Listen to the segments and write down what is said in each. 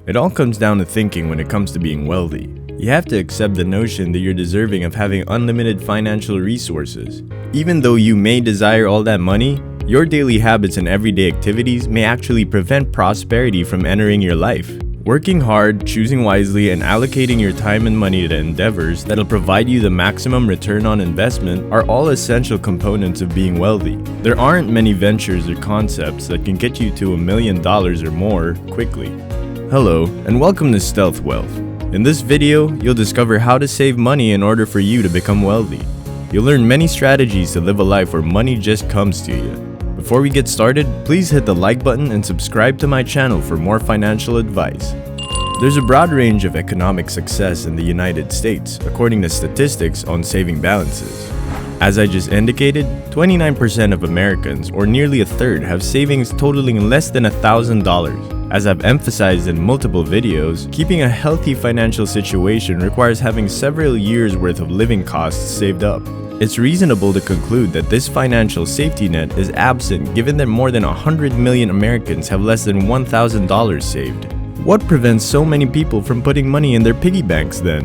It all comes down to thinking when it comes to being wealthy. You have to accept the notion that you're deserving of having unlimited financial resources. Even though you may desire all that money, your daily habits and everyday activities may actually prevent prosperity from entering your life. Working hard, choosing wisely, and allocating your time and money to endeavors that'll provide you the maximum return on investment are all essential components of being wealthy. There aren't many ventures or concepts that can get you to $1 million or more quickly. Hello, and welcome to Stealth Wealth. In this video, you'll discover how to save money in order for you to become wealthy. You'll learn many strategies to live a life where money just comes to you. Before we get started, please hit the like button and subscribe to my channel for more financial advice. There's a broad range of economic success in the United States, according to statistics on saving balances. As I just indicated, 29% of Americans, or nearly a third, have savings totaling less than $1,000. As I've emphasized in multiple videos, keeping a healthy financial situation requires having several years' worth of living costs saved up. It's reasonable to conclude that this financial safety net is absent given that more than 100 million Americans have less than $1,000 saved. What prevents so many people from putting money in their piggy banks then?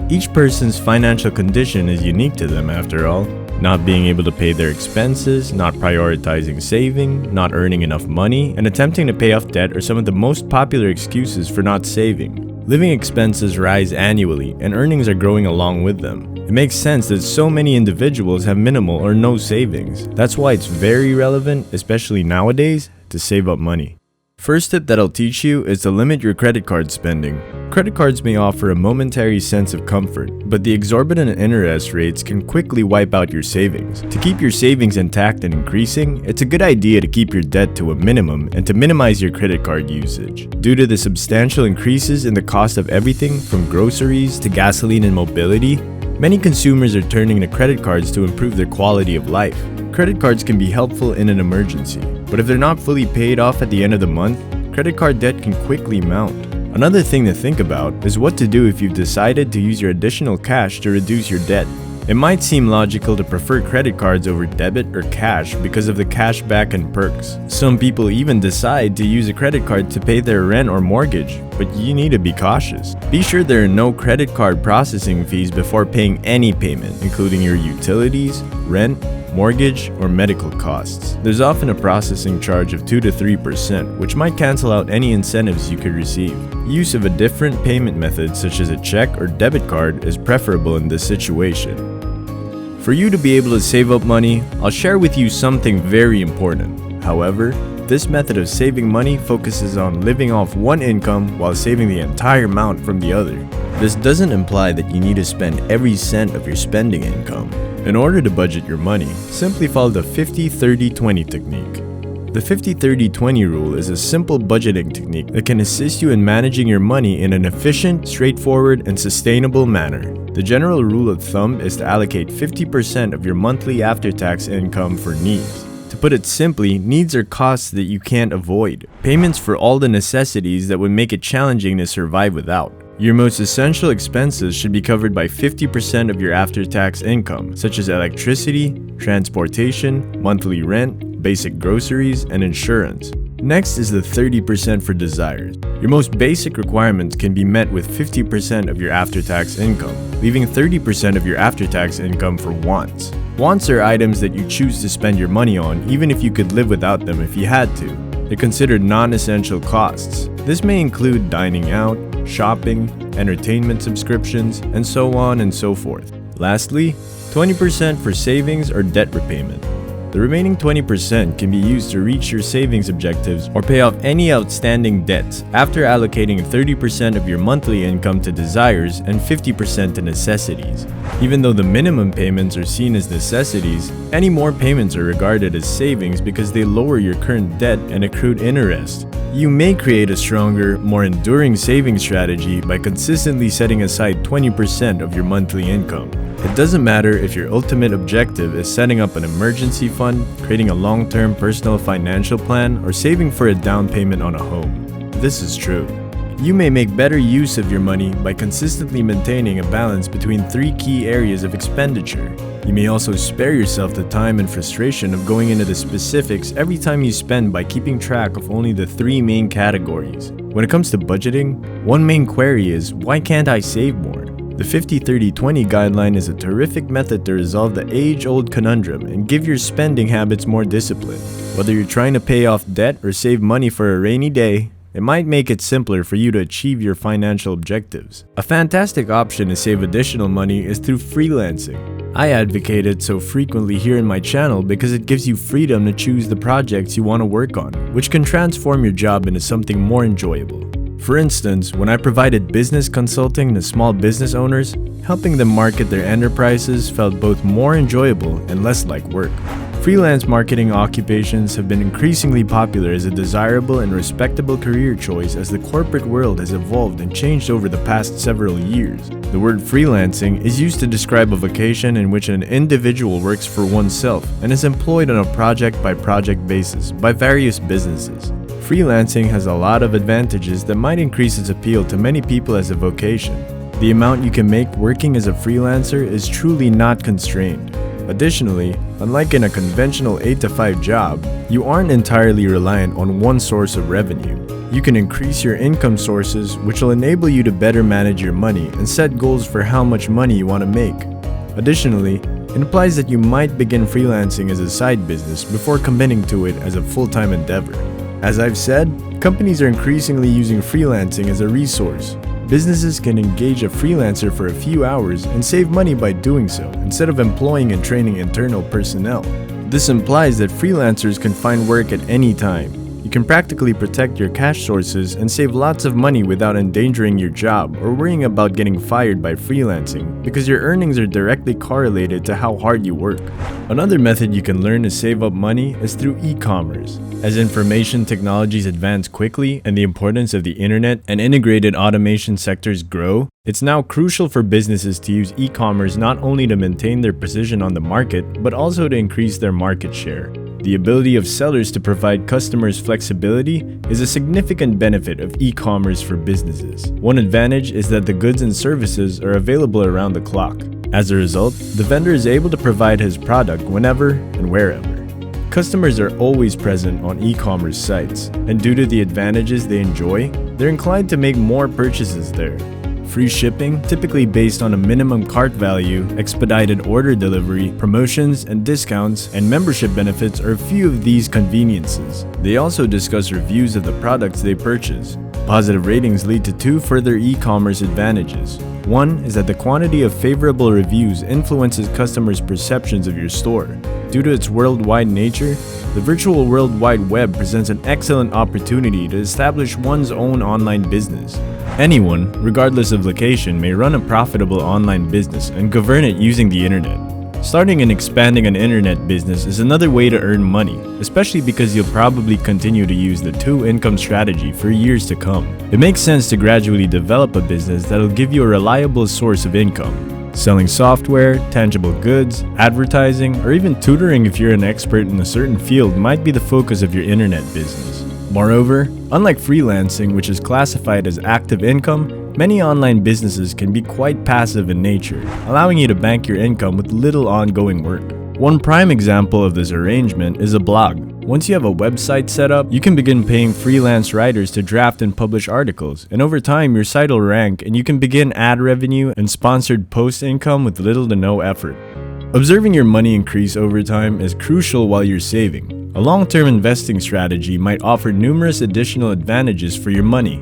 Each person's financial condition is unique to them after all. Not being able to pay their expenses, not prioritizing saving, not earning enough money, and attempting to pay off debt are some of the most popular excuses for not saving. Living expenses rise annually, and earnings are growing along with them. It makes sense that so many individuals have minimal or no savings. That's why it's very relevant, especially nowadays, to save up money. First tip that I'll teach you is to limit your credit card spending. Credit cards may offer a momentary sense of comfort, but the exorbitant interest rates can quickly wipe out your savings. To keep your savings intact and increasing, it's a good idea to keep your debt to a minimum and to minimize your credit card usage. Due to the substantial increases in the cost of everything from groceries to gasoline and mobility, many consumers are turning to credit cards to improve their quality of life. Credit cards can be helpful in an emergency, but if they're not fully paid off at the end of the month, credit card debt can quickly mount. Another thing to think about is what to do if you've decided to use your additional cash to reduce your debt. It might seem logical to prefer credit cards over debit or cash because of the cash back and perks. Some people even decide to use a credit card to pay their rent or mortgage, but you need to be cautious. Be sure there are no credit card processing fees before paying any payment, including your utilities, rent, mortgage, or medical costs. There's often a processing charge of 2 to 3%, which might cancel out any incentives you could receive. Use of a different payment method such as a check or debit card is preferable in this situation. For you to be able to save up money, I'll share with you something very important. However, this method of saving money focuses on living off one income while saving the entire amount from the other. This doesn't imply that you need to spend every cent of your spending income. In order to budget your money, simply follow the 50-30-20 technique. The 50-30-20 rule is a simple budgeting technique that can assist you in managing your money in an efficient, straightforward, and sustainable manner. The general rule of thumb is to allocate 50% of your monthly after-tax income for needs. To put it simply, needs are costs that you can't avoid, payments for all the necessities that would make it challenging to survive without. Your most essential expenses should be covered by 50% of your after-tax income, such as electricity, transportation, monthly rent, basic groceries, and insurance. Next is the 30% for desires. Your most basic requirements can be met with 50% of your after-tax income, leaving 30% of your after-tax income for wants. Wants are items that you choose to spend your money on even if you could live without them if you had to. They're considered non-essential costs. This may include dining out, shopping, entertainment subscriptions, and so on and so forth. Lastly, 20% for savings or debt repayment. The remaining 20% can be used to reach your savings objectives or pay off any outstanding debts after allocating 30% of your monthly income to desires and 50% to necessities. Even though the minimum payments are seen as necessities, any more payments are regarded as savings because they lower your current debt and accrued interest. You may create a stronger, more enduring saving strategy by consistently setting aside 20% of your monthly income. It doesn't matter if your ultimate objective is setting up an emergency fund, creating a long-term personal financial plan, or saving for a down payment on a home. This is true. You may make better use of your money by consistently maintaining a balance between 3 key areas of expenditure. You may also spare yourself the time and frustration of going into the specifics every time you spend by keeping track of only the 3 main categories. When it comes to budgeting, one main query is, why can't I save more? The 50-30-20 guideline is a terrific method to resolve the age-old conundrum and give your spending habits more discipline. Whether you're trying to pay off debt or save money for a rainy day, it might make it simpler for you to achieve your financial objectives. A fantastic option to save additional money is through freelancing. I advocate it so frequently here in my channel because it gives you freedom to choose the projects you want to work on, which can transform your job into something more enjoyable. For instance, when I provided business consulting to small business owners, helping them market their enterprises felt both more enjoyable and less like work. Freelance marketing occupations have been increasingly popular as a desirable and respectable career choice as the corporate world has evolved and changed over the past several years. The word freelancing is used to describe a vocation in which an individual works for oneself and is employed on a project-by-project basis by various businesses. Freelancing has a lot of advantages that might increase its appeal to many people as a vocation. The amount you can make working as a freelancer is truly not constrained. Additionally, unlike in a conventional 8-to-5 job, you aren't entirely reliant on one source of revenue. You can increase your income sources, which will enable you to better manage your money and set goals for how much money you want to make. Additionally, it implies that you might begin freelancing as a side business before committing to it as a full-time endeavor. As I've said, companies are increasingly using freelancing as a resource. Businesses can engage a freelancer for a few hours and save money by doing so, instead of employing and training internal personnel. This implies that freelancers can find work at any time. You can practically protect your cash sources and save lots of money without endangering your job or worrying about getting fired by freelancing, because your earnings are directly correlated to how hard you work. Another method you can learn to save up money is through e-commerce. As information technologies advance quickly and the importance of the internet and integrated automation sectors grow, it's now crucial for businesses to use e-commerce not only to maintain their position on the market, but also to increase their market share. The ability of sellers to provide customers flexibility is a significant benefit of e-commerce for businesses. One advantage is that the goods and services are available around the clock. As a result, the vendor is able to provide his product whenever and wherever. Customers are always present on e-commerce sites, and due to the advantages they enjoy, they're inclined to make more purchases there. Free shipping, typically based on a minimum cart value, expedited order delivery, promotions and discounts, and membership benefits are a few of these conveniences. They also discuss reviews of the products they purchase. Positive ratings lead to 2 further e-commerce advantages. One is that the quantity of favorable reviews influences customers' perceptions of your store. Due to its worldwide nature, the virtual World Wide Web presents an excellent opportunity to establish one's own online business. Anyone, regardless of location, may run a profitable online business and govern it using the internet. Starting and expanding an internet business is another way to earn money, especially because you'll probably continue to use the 2-income strategy for years to come. It makes sense to gradually develop a business that'll give you a reliable source of income. Selling software, tangible goods, advertising, or even tutoring if you're an expert in a certain field might be the focus of your internet business. Moreover, unlike freelancing, which is classified as active income, many online businesses can be quite passive in nature, allowing you to bank your income with little ongoing work. One prime example of this arrangement is a blog. Once you have a website set up, you can begin paying freelance writers to draft and publish articles, and over time your site will rank and you can begin ad revenue and sponsored post income with little to no effort. Observing your money increase over time is crucial while you're saving. A long-term investing strategy might offer numerous additional advantages for your money.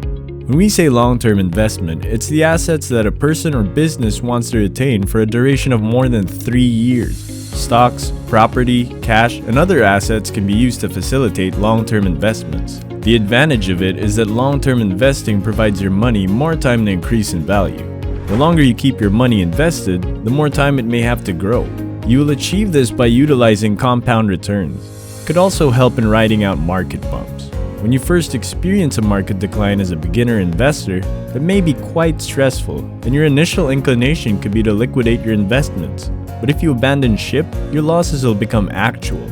When we say long-term investment, it's the assets that a person or business wants to retain for a duration of more than 3 years. Stocks, property, cash, and other assets can be used to facilitate long-term investments. The advantage of it is that long-term investing provides your money more time to increase in value. The longer you keep your money invested, the more time it may have to grow. You will achieve this by utilizing compound returns. It could also help in riding out market bumps. When you first experience a market decline as a beginner investor, that may be quite stressful, and your initial inclination could be to liquidate your investments. But if you abandon ship, your losses will become actual.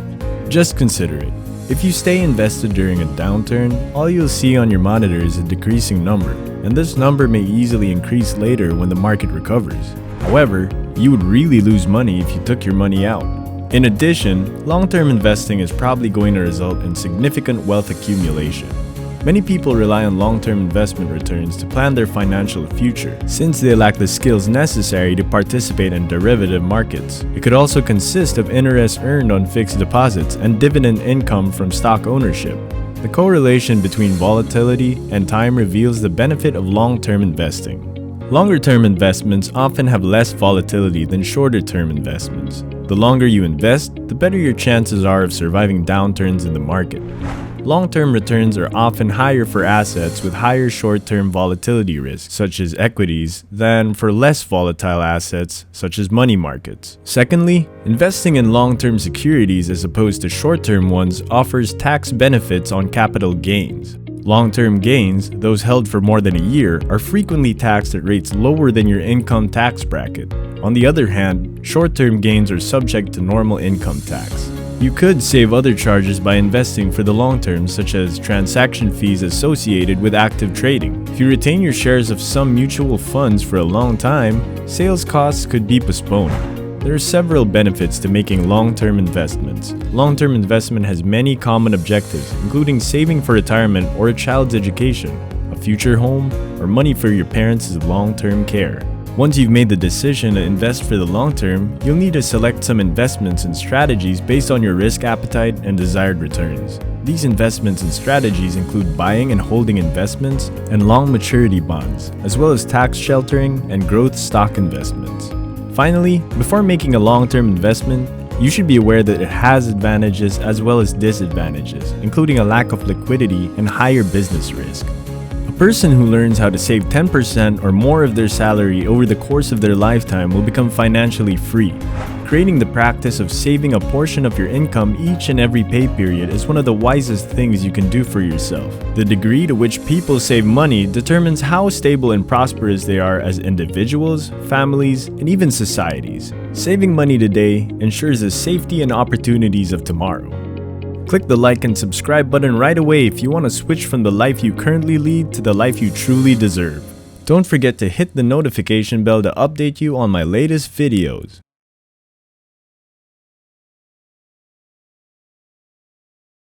Just consider it. If you stay invested during a downturn, all you'll see on your monitor is a decreasing number. and this number may easily increase later when the market recovers. However, you would really lose money if you took your money out. In addition, long-term investing is probably going to result in significant wealth accumulation. Many people rely on long-term investment returns to plan their financial future, since they lack the skills necessary to participate in derivative markets. It could also consist of interest earned on fixed deposits and dividend income from stock ownership. The correlation between volatility and time reveals the benefit of long-term investing. Longer-term investments often have less volatility than shorter-term investments. The longer you invest, the better your chances are of surviving downturns in the market. Long-term returns are often higher for assets with higher short-term volatility risks, such as equities, than for less volatile assets, such as money markets. Secondly, investing in long-term securities as opposed to short-term ones offers tax benefits on capital gains. Long-term gains, those held for more than a year, are frequently taxed at rates lower than your income tax bracket. On the other hand, short-term gains are subject to normal income tax. You could save other charges by investing for the long term, such as transaction fees associated with active trading. If you retain your shares of some mutual funds for a long time, sales costs could be postponed. There are several benefits to making long-term investments. Long-term investment has many common objectives, including saving for retirement or a child's education, a future home, or money for your parents' long-term care. Once you've made the decision to invest for the long term, you'll need to select some investments and strategies based on your risk appetite and desired returns. These investments and strategies include buying and holding investments and long maturity bonds, as well as tax sheltering and growth stock investments. Finally, before making a long-term investment, you should be aware that it has advantages as well as disadvantages, including a lack of liquidity and higher business risk. A person who learns how to save 10% or more of their salary over the course of their lifetime will become financially free. Creating the practice of saving a portion of your income each and every pay period is one of the wisest things you can do for yourself. The degree to which people save money determines how stable and prosperous they are as individuals, families, and even societies. Saving money today ensures the safety and opportunities of tomorrow. Click the like and subscribe button right away if you want to switch from the life you currently lead to the life you truly deserve. Don't forget to hit the notification bell to update you on my latest videos.